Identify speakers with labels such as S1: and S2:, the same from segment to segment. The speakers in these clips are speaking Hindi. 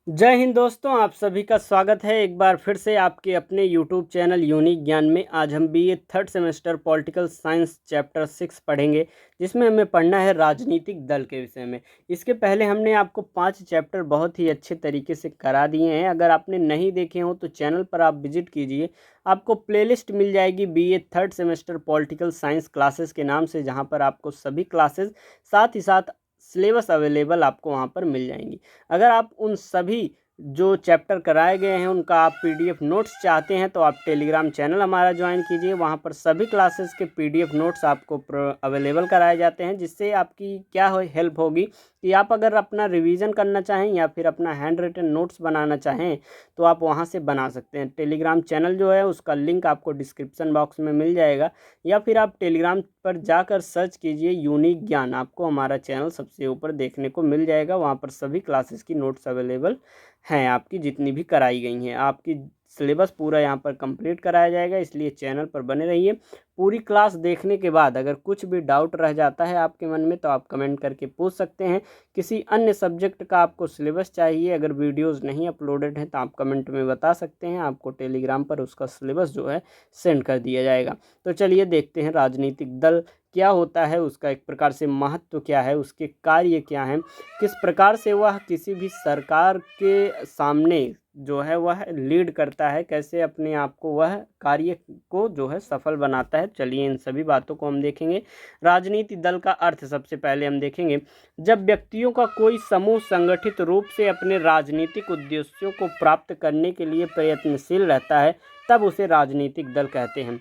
S1: जय हिंद दोस्तों, आप सभी का स्वागत है एक बार फिर से आपके अपने यूट्यूब चैनल यूनिक ज्ञान में। आज हम BA third semester political science chapter 6 पढ़ेंगे, जिसमें हमें पढ़ना है राजनीतिक दल के विषय में। इसके पहले हमने आपको 5 चैप्टर बहुत ही अच्छे तरीके से करा दिए हैं। अगर आपने नहीं देखे हो तो चैनल पर आप विजिट कीजिए, आपको प्लेलिस्ट मिल जाएगी BA third semester political science classes के नाम से, जहाँ पर आपको सभी क्लासेस साथ ही साथ सिलेबस अवेलेबल आपको वहाँ पर मिल जाएंगी। अगर आप उन सभी जो चैप्टर कराए गए हैं उनका आप पीडीएफ नोट्स चाहते हैं तो आप टेलीग्राम चैनल हमारा ज्वाइन कीजिए। वहाँ पर सभी क्लासेस के पीडीएफ नोट्स आपको अवेलेबल कराए जाते हैं, जिससे आपकी क्या हेल्प होगी कि आप अगर अपना रिवीजन करना चाहें या फिर अपना हैंड रिटन नोट्स बनाना चाहें तो आप वहाँ से बना सकते हैं। टेलीग्राम चैनल जो है उसका लिंक आपको डिस्क्रिप्शन बॉक्स में मिल जाएगा, या फिर आप टेलीग्राम पर जाकर सर्च कीजिए यूनिक ज्ञान, आपको हमारा चैनल सबसे ऊपर देखने को मिल जाएगा। वहाँ पर सभी क्लासेस की नोट्स अवेलेबल हैं, आपकी जितनी भी कराई गई हैं। आपकी सिलेबस पूरा यहाँ पर कंप्लीट कराया जाएगा, इसलिए चैनल पर बने रहिए। पूरी क्लास देखने के बाद अगर कुछ भी डाउट रह जाता है आपके मन में तो आप कमेंट करके पूछ सकते हैं। किसी अन्य सब्जेक्ट का आपको सिलेबस चाहिए, अगर वीडियोस नहीं अपलोडेड हैं तो आप कमेंट में बता सकते हैं, आपको टेलीग्राम पर उसका सिलेबस जो है सेंड कर दिया जाएगा। तो चलिए देखते हैं राजनीतिक दल क्या होता है, उसका एक प्रकार से महत्व क्या है, उसके कार्य क्या हैं, किस प्रकार से वह किसी भी सरकार के सामने जो है वह लीड करता है, कैसे अपने आप को वह कार्य को जो है सफल बनाता है। चलिए इन सभी बातों को हम देखेंगे। राजनीति दल का अर्थ सबसे पहले हम देखेंगे। जब व्यक्तियों का कोई समूह संगठित रूप से अपने राजनीतिक उद्देश्यों को प्राप्त करने के लिए प्रयत्नशील रहता है तब उसे राजनीतिक दल कहते हैं।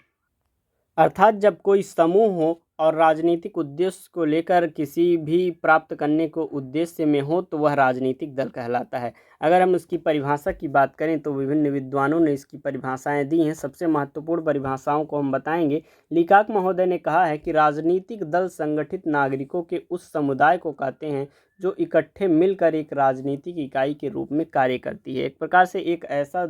S1: अर्थात जब कोई समूह हो और राजनीतिक उद्देश्य को लेकर किसी भी प्राप्त करने को उद्देश्य में हो तो वह राजनीतिक दल कहलाता है। अगर हम इसकी परिभाषा की बात करें तो विभिन्न विद्वानों ने इसकी परिभाषाएं दी हैं। सबसे महत्वपूर्ण परिभाषाओं को हम बताएंगे। लीकाक महोदय ने कहा है कि राजनीतिक दल संगठित नागरिकों के उस समुदाय को कहते हैं जो इकट्ठे मिलकर एक राजनीतिक इकाई के रूप में कार्य करती है। एक प्रकार से एक ऐसा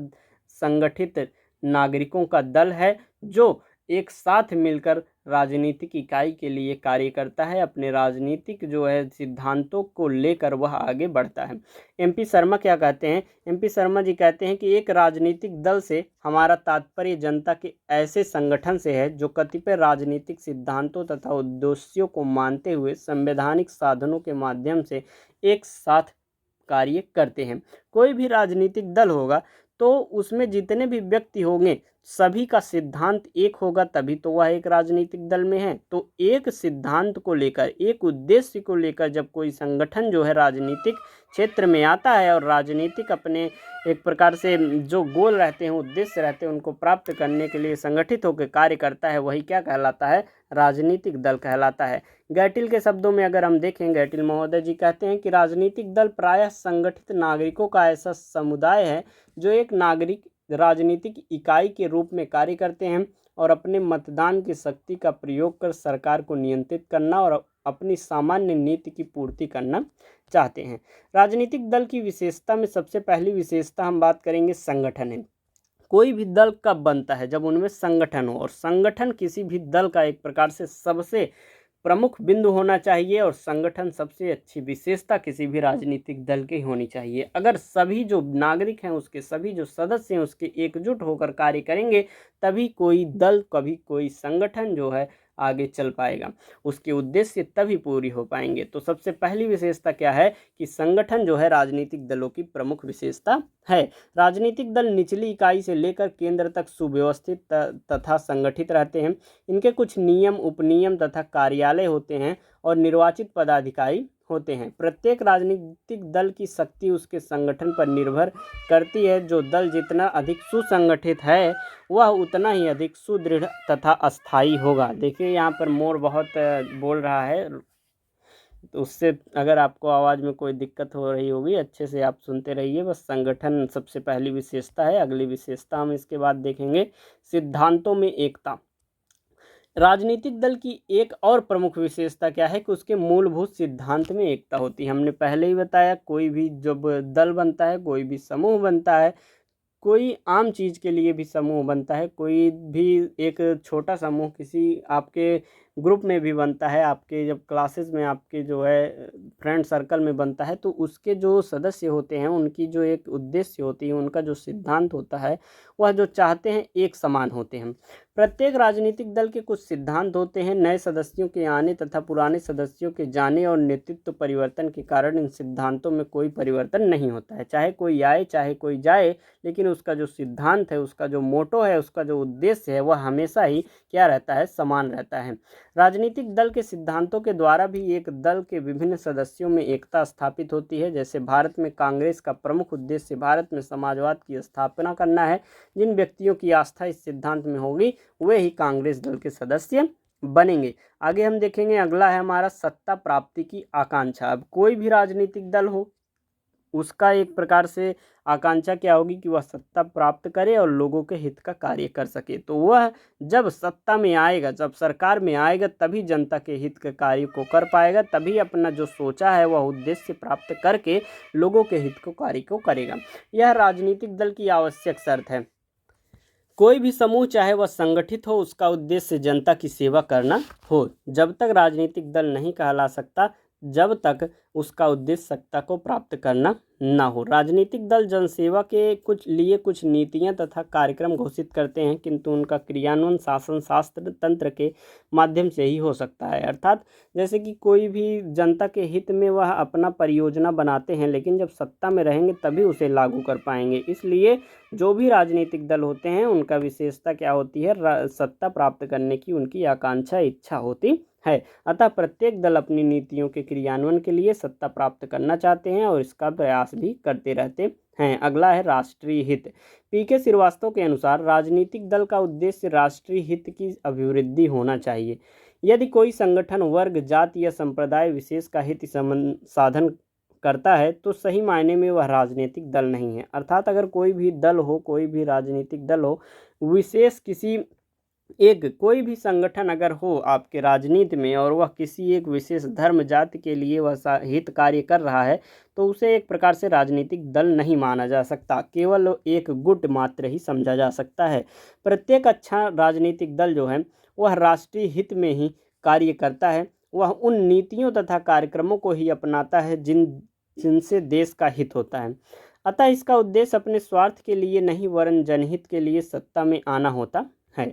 S1: संगठित नागरिकों का दल है जो एक साथ मिलकर राजनीतिक इकाई के लिए कार्य करता है, अपने राजनीतिक जो है सिद्धांतों को लेकर वह आगे बढ़ता है। एमपी शर्मा क्या कहते हैं? एमपी शर्मा जी कहते हैं कि एक राजनीतिक दल से हमारा तात्पर्य जनता के ऐसे संगठन से है जो कतिपय राजनीतिक सिद्धांतों तथा उद्देश्यों को मानते हुए संवैधानिक साधनों के माध्यम से एक साथ कार्य करते हैं। कोई भी राजनीतिक दल होगा तो उसमें जितने भी व्यक्ति होंगे सभी का सिद्धांत एक होगा, तभी तो वह एक राजनीतिक दल में है। तो एक सिद्धांत को लेकर, एक उद्देश्य को लेकर जब कोई संगठन जो है राजनीतिक क्षेत्र में आता है और राजनीतिक अपने एक प्रकार से जो गोल रहते हैं, उद्देश्य रहते हैं, उनको प्राप्त करने के लिए संगठित होकर कार्य करता है, वही क्या कहलाता है? राजनीतिक दल कहलाता है। गैटिल के शब्दों में अगर हम देखें, गैटिल महोदय जी कहते हैं कि राजनीतिक दल प्रायः संगठित नागरिकों का ऐसा समुदाय है जो एक नागरिक राजनीतिक इकाई के रूप में कार्य करते हैं और अपने मतदान की शक्ति का प्रयोग कर सरकार को नियंत्रित करना और अपनी सामान्य नीति की पूर्ति करना चाहते हैं। राजनीतिक दल की विशेषता में सबसे पहली विशेषता हम बात करेंगे संगठन है। कोई भी दल कब बनता है? जब उनमें संगठन हो, और संगठन किसी भी दल का एक प्रकार से सबसे प्रमुख बिंदु होना चाहिए, और संगठन सबसे अच्छी विशेषता किसी भी राजनीतिक दल की होनी चाहिए। अगर सभी जो नागरिक हैं, उसके सभी जो सदस्य हैं, उसके एकजुट होकर कार्य करेंगे तभी कोई दल, कभी कोई संगठन जो है आगे चल पाएगा, उसके उद्देश्य तभी पूरी हो पाएंगे। तो सबसे पहली विशेषता क्या है कि संगठन जो है राजनीतिक दलों की प्रमुख विशेषता है। राजनीतिक दल निचली इकाई से लेकर केंद्र तक सुव्यवस्थित तथा संगठित रहते हैं। इनके कुछ नियम, उपनियम तथा कार्यालय होते हैं और निर्वाचित पदाधिकारी होते हैं। प्रत्येक राजनीतिक दल की शक्ति उसके संगठन पर निर्भर करती है। जो दल जितना अधिक सुसंगठित है वह उतना ही अधिक सुदृढ़ तथा अस्थायी होगा। देखिए यहाँ पर मोर बहुत बोल रहा है, तो उससे अगर आपको आवाज़ में कोई दिक्कत हो रही होगी, अच्छे से आप सुनते रहिए। बस संगठन सबसे पहली विशेषता है। अगली विशेषता हम इसके बाद देखेंगे, सिद्धांतों में एकता। राजनीतिक दल की एक और प्रमुख विशेषता क्या है कि उसके मूलभूत सिद्धांत में एकता होती है। हमने पहले ही बताया, कोई भी जब दल बनता है, कोई भी समूह बनता है, कोई आम चीज़ के लिए भी समूह बनता है, कोई भी एक छोटा समूह किसी आपके ग्रुप में भी बनता है, आपके जब क्लासेस में आपके जो है फ्रेंड सर्कल में बनता है, तो उसके जो सदस्य होते हैं उनकी जो एक उद्देश्य होती है, उनका जो सिद्धांत होता है, वह जो चाहते हैं एक समान होते हैं। प्रत्येक राजनीतिक दल के कुछ सिद्धांत होते हैं। नए सदस्यों के आने तथा पुराने सदस्यों के जाने और नेतृत्व परिवर्तन के कारण इन सिद्धांतों में कोई परिवर्तन नहीं होता है। चाहे कोई आए चाहे कोई जाए, लेकिन उसका जो सिद्धांत है, उसका जो मोटो है, उसका जो उद्देश्य है, वह हमेशा ही क्या रहता है, समान रहता है। राजनीतिक दल के सिद्धांतों के द्वारा भी एक दल के विभिन्न सदस्यों में एकता स्थापित होती है। जैसे भारत में कांग्रेस का प्रमुख उद्देश्य भारत में समाजवाद की स्थापना करना है। जिन व्यक्तियों की आस्था इस सिद्धांत में होगी वे ही कांग्रेस दल के सदस्य बनेंगे। आगे हम देखेंगे, अगला है हमारा सत्ता प्राप्ति की आकांक्षा। अब कोई भी राजनीतिक दल हो, उसका एक प्रकार से आकांक्षा क्या होगी कि वह सत्ता प्राप्त करे और लोगों के हित का कार्य कर सके। तो वह जब सत्ता में आएगा, जब सरकार में आएगा, तभी जनता के हित के कार्य को कर पाएगा, तभी अपना जो सोचा है वह उद्देश्य प्राप्त करके लोगों के हित को कार्य को करेगा। यह राजनीतिक दल की आवश्यक शर्त है। कोई भी समूह चाहे वह संगठित हो, उसका उद्देश्य जनता की सेवा करना हो। जब तक राजनीतिक दल नहीं कहला सकता जब तक उसका उद्देश्य सत्ता को प्राप्त करना ना हो। राजनीतिक दल जनसेवा के कुछ नीतियां तथा कार्यक्रम घोषित करते हैं, किंतु उनका क्रियान्वयन शासन शास्त्र तंत्र के माध्यम से ही हो सकता है। अर्थात जैसे कि कोई भी जनता के हित में वह अपना परियोजना बनाते हैं, लेकिन जब सत्ता में रहेंगे तभी उसे लागू कर पाएंगे। इसलिए जो भी राजनीतिक दल होते हैं उनका विशेषता क्या होती है, सत्ता प्राप्त करने की उनकी आकांक्षा इच्छा होती है। अतः प्रत्येक दल अपनी नीतियों के क्रियान्वयन के लिए सत्ता प्राप्त करना चाहते हैं और इसका प्रयास भी करते रहते हैं। अगला है राष्ट्रीय हित। पीके श्रीवास्तव के अनुसार राजनीतिक दल का उद्देश्य राष्ट्रीय हित की अभिवृद्धि होना चाहिए। यदि कोई संगठन वर्ग, जाति या संप्रदाय विशेष का हित साधन करता है तो सही मायने में वह राजनीतिक दल नहीं है। अर्थात अगर कोई भी दल हो, कोई भी राजनीतिक दल हो, विशेष किसी एक कोई भी संगठन अगर हो आपके राजनीति में और वह किसी एक विशेष धर्म जाति के लिए वह हित कार्य कर रहा है, तो उसे एक प्रकार से राजनीतिक दल नहीं माना जा सकता, केवल एक गुट मात्र ही समझा जा सकता है। प्रत्येक अच्छा राजनीतिक दल जो है वह राष्ट्रीय हित में ही कार्य करता है। वह उन नीतियों तथा कार्यक्रमों को ही अपनाता है जिनसे देश का हित होता है। अतः इसका उद्देश्य अपने स्वार्थ के लिए नहीं वरन जनहित के लिए सत्ता में आना होता है।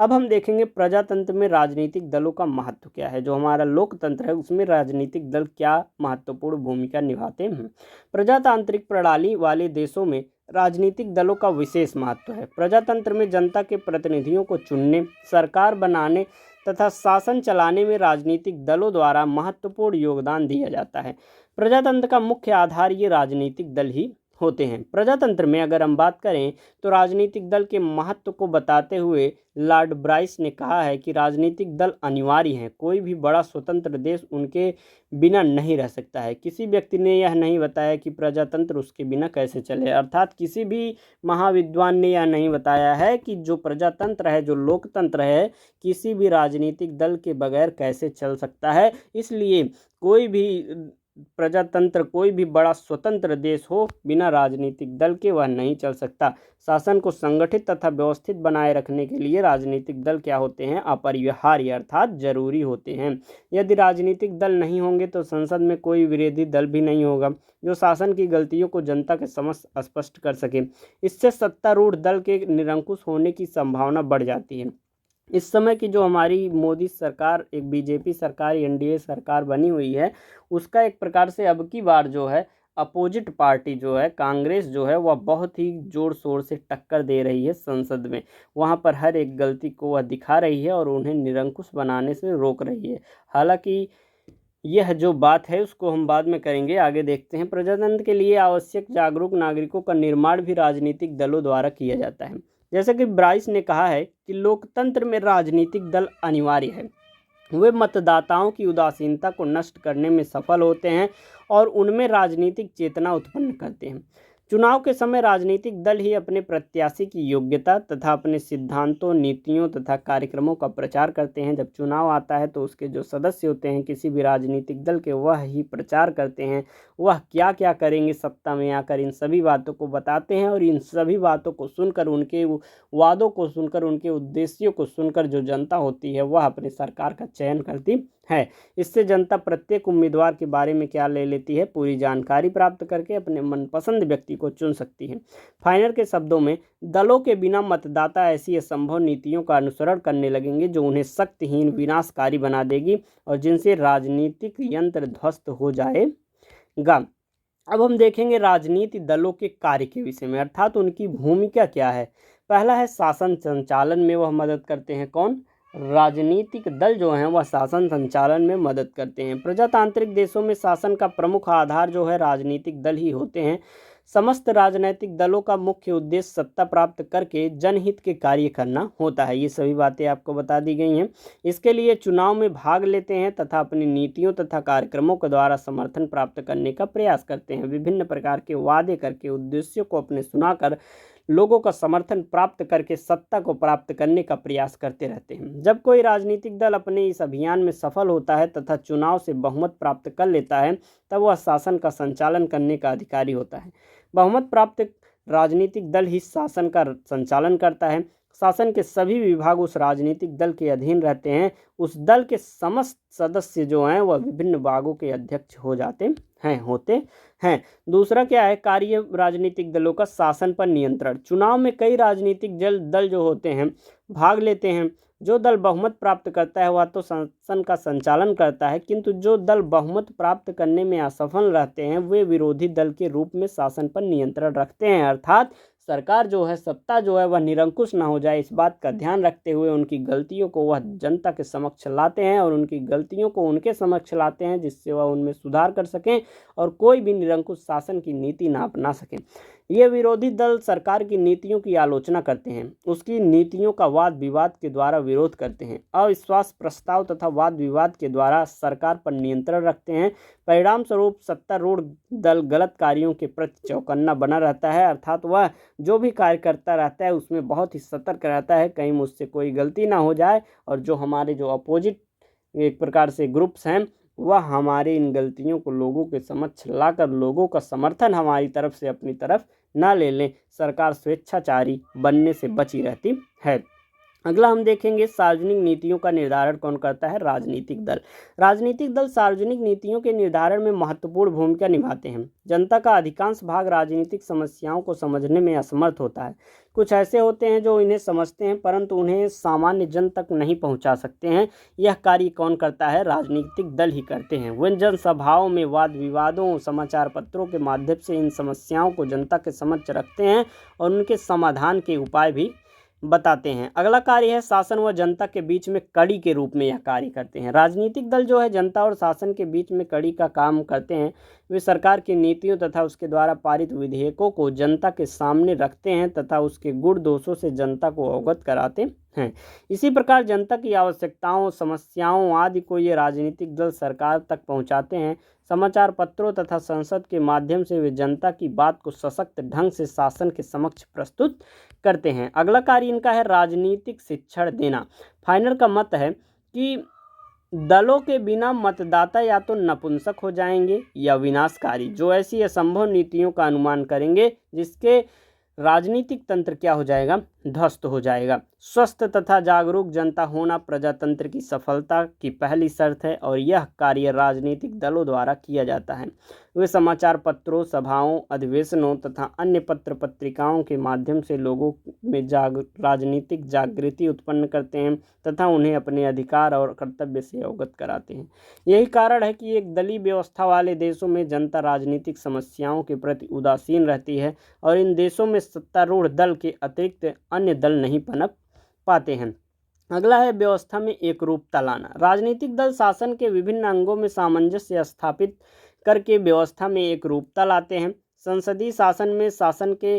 S1: अब हम देखेंगे प्रजातंत्र में राजनीतिक दलों का महत्व क्या है। जो हमारा लोकतंत्र है उसमें राजनीतिक दल क्या महत्वपूर्ण भूमिका निभाते हैं। प्रजातांत्रिक प्रणाली वाले देशों में राजनीतिक दलों का विशेष महत्व है। प्रजातंत्र में जनता के प्रतिनिधियों को चुनने, सरकार बनाने तथा शासन चलाने में राजनीतिक दलों द्वारा महत्वपूर्ण योगदान दिया जाता है। प्रजातंत्र का मुख्य आधार ये राजनीतिक दल ही होते हैं। प्रजातंत्र में अगर हम बात करें तो राजनीतिक दल के महत्व को बताते हुए लॉर्ड ब्राइस ने कहा है कि राजनीतिक दल अनिवार्य हैं। कोई भी बड़ा स्वतंत्र देश उनके बिना नहीं रह सकता है। किसी व्यक्ति ने यह नहीं बताया कि प्रजातंत्र उसके बिना कैसे चले। अर्थात किसी भी महाविद्वान ने यह नहीं बताया है कि जो प्रजातंत्र है, जो लोकतंत्र है, किसी भी राजनीतिक दल के बगैर कैसे चल सकता है। इसलिए कोई भी प्रजातंत्र, कोई भी बड़ा स्वतंत्र देश हो, बिना राजनीतिक दल के वह नहीं चल सकता। शासन को संगठित तथा व्यवस्थित बनाए रखने के लिए राजनीतिक दल क्या होते हैं, अपरिहार्य अर्थात जरूरी होते हैं। यदि राजनीतिक दल नहीं होंगे तो संसद में कोई विरोधी दल भी नहीं होगा जो शासन की गलतियों को जनता के समक्ष स्पष्ट कर सके। इससे सत्तारूढ़ दल के निरंकुश होने की संभावना बढ़ जाती है। इस समय की जो हमारी मोदी सरकार, एक बीजेपी सरकार, एनडीए सरकार बनी हुई है, उसका एक प्रकार से अब की बार जो है अपोजिट पार्टी जो है कांग्रेस जो है वह बहुत ही जोर शोर से टक्कर दे रही है संसद में। वहां पर हर एक गलती को वह दिखा रही है और उन्हें निरंकुश बनाने से रोक रही है। हालांकि यह जो बात है उसको हम बाद में करेंगे। आगे देखते हैं, प्रजातंत्र के लिए आवश्यक जागरूक नागरिकों का निर्माण भी राजनीतिक दलों द्वारा किया जाता है। जैसे कि ब्राइस ने कहा है कि लोकतंत्र में राजनीतिक दल अनिवार्य है। वे मतदाताओं की उदासीनता को नष्ट करने में सफल होते हैं और उनमें राजनीतिक चेतना उत्पन्न करते हैं। चुनाव के समय राजनीतिक दल ही अपने प्रत्याशी की योग्यता तथा अपने सिद्धांतों, नीतियों तथा कार्यक्रमों का प्रचार करते हैं। जब चुनाव आता है तो उसके जो सदस्य होते हैं किसी भी राजनीतिक दल के, वह ही प्रचार करते हैं, वह क्या क्या करेंगे सत्ता में आकर, इन सभी बातों को बताते हैं। और इन सभी बातों को सुनकर, उनके वादों को सुनकर, उनके उद्देश्यों को सुनकर जो जनता होती है वह अपनी सरकार का चयन करती है। इससे जनता प्रत्येक उम्मीदवार के बारे में क्या ले लेती है, पूरी जानकारी प्राप्त करके अपने मनपसंद व्यक्ति को चुन सकती है। फाइनल के शब्दों में, दलों के बिना मतदाता ऐसी असंभव नीतियों का अनुसरण करने लगेंगे जो उन्हें शक्तिहीन, विनाशकारी बना देगी और जिनसे राजनीतिक यंत्र ध्वस्त हो जाएगा। अब हम देखेंगे राजनीति दलों के कार्य के विषय में, अर्थात उनकी भूमिका क्या है। पहला है शासन संचालन में वह मदद करते हैं। कौन? राजनीतिक दल जो हैं वह शासन संचालन में मदद करते हैं। प्रजातांत्रिक देशों में शासन का प्रमुख आधार जो है राजनीतिक दल ही होते हैं। समस्त राजनीतिक दलों का मुख्य उद्देश्य सत्ता प्राप्त करके जनहित के कार्य करना होता है। ये सभी बातें आपको बता दी गई हैं। इसके लिए चुनाव में भाग लेते हैं तथा अपनी नीतियों तथा कार्यक्रमों के द्वारा समर्थन प्राप्त करने का प्रयास करते हैं। विभिन्न प्रकार के वादे करके, उद्देश्यों को अपने सुनाकर, लोगों का समर्थन प्राप्त करके सत्ता को प्राप्त करने का प्रयास करते रहते हैं। जब कोई राजनीतिक दल अपने इस अभियान में सफल होता है तथा चुनाव से बहुमत प्राप्त कर लेता है, तब वह शासन का संचालन करने का अधिकारी होता है। बहुमत प्राप्त राजनीतिक दल ही शासन का संचालन करता है। शासन के सभी विभाग उस राजनीतिक दल के अधीन रहते हैं। उस दल के समस्त सदस्य जो हैं वह विभिन्न विभागों के अध्यक्ष होते हैं। दूसरा क्या है? कार्य राजनीतिक दलों का शासन पर नियंत्रण। चुनाव में कई राजनीतिक दल जो होते हैं भाग लेते हैं। जो दल बहुमत प्राप्त करता है वह तो शासन का संचालन करता है, किंतु जो दल बहुमत प्राप्त करने में असफल रहते हैं वे विरोधी दल के रूप में शासन पर नियंत्रण रखते हैं। अर्थात सरकार जो है, सत्ता जो है वह निरंकुश ना हो जाए, इस बात का ध्यान रखते हुए उनकी गलतियों को वह जनता के समक्ष लाते हैं और उनकी गलतियों को उनके समक्ष लाते हैं जिससे वह उनमें सुधार कर सकें और कोई भी निरंकुश शासन की नीति ना अपना सकें। ये विरोधी दल सरकार की नीतियों की आलोचना करते हैं, उसकी नीतियों का वाद विवाद के द्वारा विरोध करते हैं, अविश्वास प्रस्ताव तथा वाद विवाद के द्वारा सरकार पर नियंत्रण रखते हैं। परिणाम स्वरूप सत्तारूढ़ दल गलत कार्यों के प्रति चौकन्ना बना रहता है, अर्थात वह जो भी कार्य करता रहता है उसमें बहुत ही सतर्क रहता है, कहीं मुझसे कोई गलती ना हो जाए और जो हमारे जो अपोजिट एक प्रकार से ग्रुप्स हैं वह हमारे इन गलतियों को लोगों के समक्ष लाकर लोगों का समर्थन हमारी तरफ से अपनी तरफ ना ले लें। सरकार स्वेच्छाचारी बनने से बची रहती है। अगला हम देखेंगे सार्वजनिक नीतियों का निर्धारण कौन करता है? राजनीतिक दल। राजनीतिक दल सार्वजनिक नीतियों के निर्धारण में महत्वपूर्ण भूमिका निभाते हैं। जनता का अधिकांश भाग राजनीतिक समस्याओं को समझने में असमर्थ होता है। कुछ ऐसे होते हैं जो इन्हें समझते हैं परंतु उन्हें सामान्य जन तक नहीं पहुंचा सकते हैं। यह कार्य कौन करता है? राजनीतिक दल ही करते हैं। वे जनसभाओं में, वाद विवादों, समाचार पत्रों के माध्यम से इन समस्याओं को जनता के समक्ष रखते हैं और उनके समाधान के उपाय भी बताते हैं। अगला कार्य है शासन व जनता के बीच में कड़ी के रूप में यह कार्य करते हैं। राजनीतिक दल जो है जनता और शासन के बीच में कड़ी का काम करते हैं। वे सरकार की नीतियों तथा उसके द्वारा पारित विधेयकों को जनता के सामने रखते हैं तथा उसके गुण दोषों से जनता को अवगत कराते हैं। इसी प्रकार जनता की आवश्यकताओं, समस्याओं आदि को ये राजनीतिक दल सरकार तक पहुंचाते हैं। समाचार पत्रों तथा संसद के माध्यम से वे जनता की बात को सशक्त ढंग से शासन के समक्ष प्रस्तुत करते हैं। अगला कार्य इनका है राजनीतिक शिक्षण देना। फाइनल का मत है कि दलों के बिना मतदाता या तो नपुंसक हो जाएंगे या विनाशकारी, जो ऐसी असंभव नीतियों का अनुमान करेंगे जिसके राजनीतिक तंत्र क्या हो जाएगा? ध्वस्त हो जाएगा। स्वस्थ तथा जागरूक जनता होना प्रजातंत्र की सफलता की पहली शर्त है और यह कार्य राजनीतिक दलों द्वारा किया जाता है। वे समाचार पत्रों, सभाओं, अधिवेशनों तथा अन्य पत्र पत्रिकाओं के माध्यम से लोगों में राजनीतिक जागृति उत्पन्न करते हैं तथा उन्हें अपने अधिकार और कर्तव्य से अवगत कराते हैं। यही कारण है कि एक दलीय व्यवस्था वाले देशों में जनता राजनीतिक समस्याओं के प्रति उदासीन रहती है और इन देशों में सत्तारूढ़ दल के अतिरिक्त अन्य दल नहीं पनप पाते हैं। अगला है व्यवस्था में एकरूपता लाना। राजनीतिक दल शासन के विभिन्न अंगों में सामंजस्य स्थापित करके व्यवस्था में एकरूपता लाते हैं। संसदीय शासन में शासन के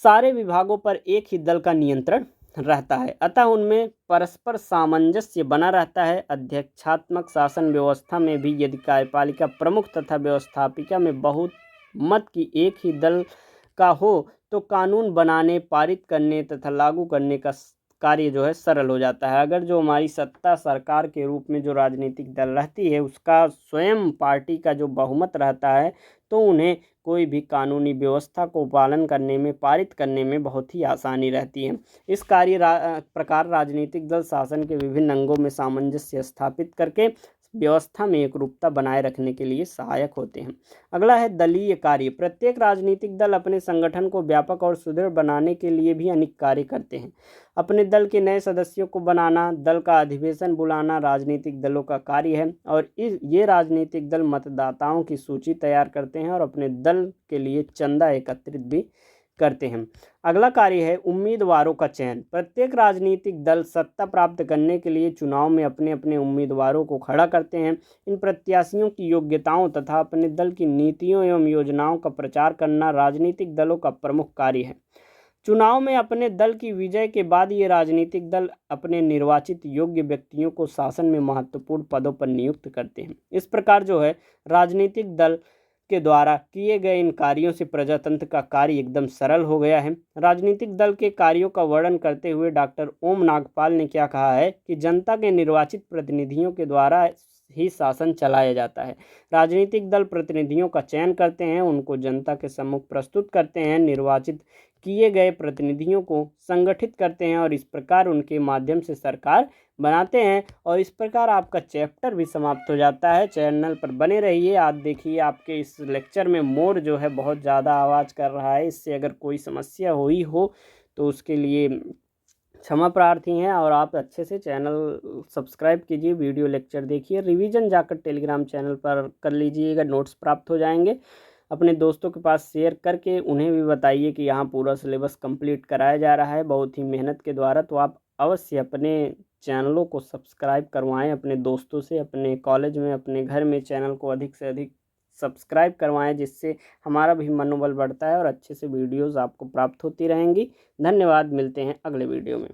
S1: सारे विभागों पर एक ही दल का नियंत्रण रहता है, अतः उनमें परस्पर सामंजस्य बना रहता है। अध्यक्षात्मक शासन व्यवस्था में भी यदि कार्यपालिका प्रमुख तथा व्यवस्थापिका में बहुत मत की एक ही दल का हो तो कानून बनाने, पारित करने तथा लागू करने का कार्य जो है सरल हो जाता है। अगर जो हमारी सत्ता सरकार के रूप में जो राजनीतिक दल रहती है उसका स्वयं पार्टी का जो बहुमत रहता है तो उन्हें कोई भी कानूनी व्यवस्था को पालन करने में, पारित करने में बहुत ही आसानी रहती है। इस प्रकार राजनीतिक दल शासन के विभिन्न अंगों में सामंजस्य स्थापित करके व्यवस्था में एकरूपता बनाए रखने के लिए सहायक होते हैं। अगला है दलीय कार्य। प्रत्येक राजनीतिक दल अपने संगठन को व्यापक और सुदृढ़ बनाने के लिए भी अनेक कार्य करते हैं। अपने दल के नए सदस्यों को बनाना, दल का अधिवेशन बुलाना राजनीतिक दलों का कार्य है और ये राजनीतिक दल मतदाताओं की सूची तैयार करते हैं और अपने दल के लिए चंदा एकत्रित भी करते हैं। अगला कार्य है उम्मीदवारों का चयन। प्रत्येक राजनीतिक दल सत्ता प्राप्त करने के लिए चुनाव में अपने अपने उम्मीदवारों को खड़ा करते हैं। इन प्रत्याशियों की योग्यताओं तथा अपने दल की नीतियों एवं योजनाओं का प्रचार करना राजनीतिक दलों का प्रमुख कार्य है। चुनाव में अपने दल की विजय के बाद ये राजनीतिक दल अपने निर्वाचित योग्य व्यक्तियों को शासन में महत्वपूर्ण पदों पर नियुक्त करते हैं। इस प्रकार जो है राजनीतिक दल के द्वारा किए गए इन कार्यों से प्रजातंत्र का कार्य एकदम सरल हो गया है। राजनीतिक दल के कार्यों का वर्णन करते हुए डॉक्टर ओम नागपाल ने क्या कहा है कि जनता के निर्वाचित प्रतिनिधियों के द्वारा ही शासन चलाया जाता है। राजनीतिक दल प्रतिनिधियों का चयन करते हैं, उनको जनता के सम्मुख प्रस्तुत करते हैं, निर्वाचित किए गए प्रतिनिधियों को संगठित करते हैं और इस प्रकार उनके माध्यम से सरकार बनाते हैं। और इस प्रकार आपका चैप्टर भी समाप्त हो जाता है। चैनल पर बने रहिए। आज देखिए आपके इस लेक्चर में मोर जो है बहुत ज़्यादा आवाज़ कर रहा है। इससे अगर कोई समस्या हुई हो तो उसके लिए क्षमा प्रार्थी हैं और आप अच्छे से चैनल सब्सक्राइब कीजिए, वीडियो लेक्चर देखिए, रिवीजन जाकर टेलीग्राम चैनल पर कर लीजिएगा, नोट्स प्राप्त हो जाएंगे। अपने दोस्तों के पास शेयर करके उन्हें भी बताइए कि यहाँ पूरा सिलेबस कंप्लीट कराया जा रहा है बहुत ही मेहनत के द्वारा। तो आप अवश्य अपने चैनलों को सब्सक्राइब करवाएं अपने दोस्तों से, अपने कॉलेज में, अपने घर में चैनल को अधिक से अधिक सब्सक्राइब करवाएं, जिससे हमारा भी मनोबल बढ़ता है और अच्छे से वीडियोज़ आपको प्राप्त होती रहेंगी। धन्यवाद, मिलते हैं अगले वीडियो में।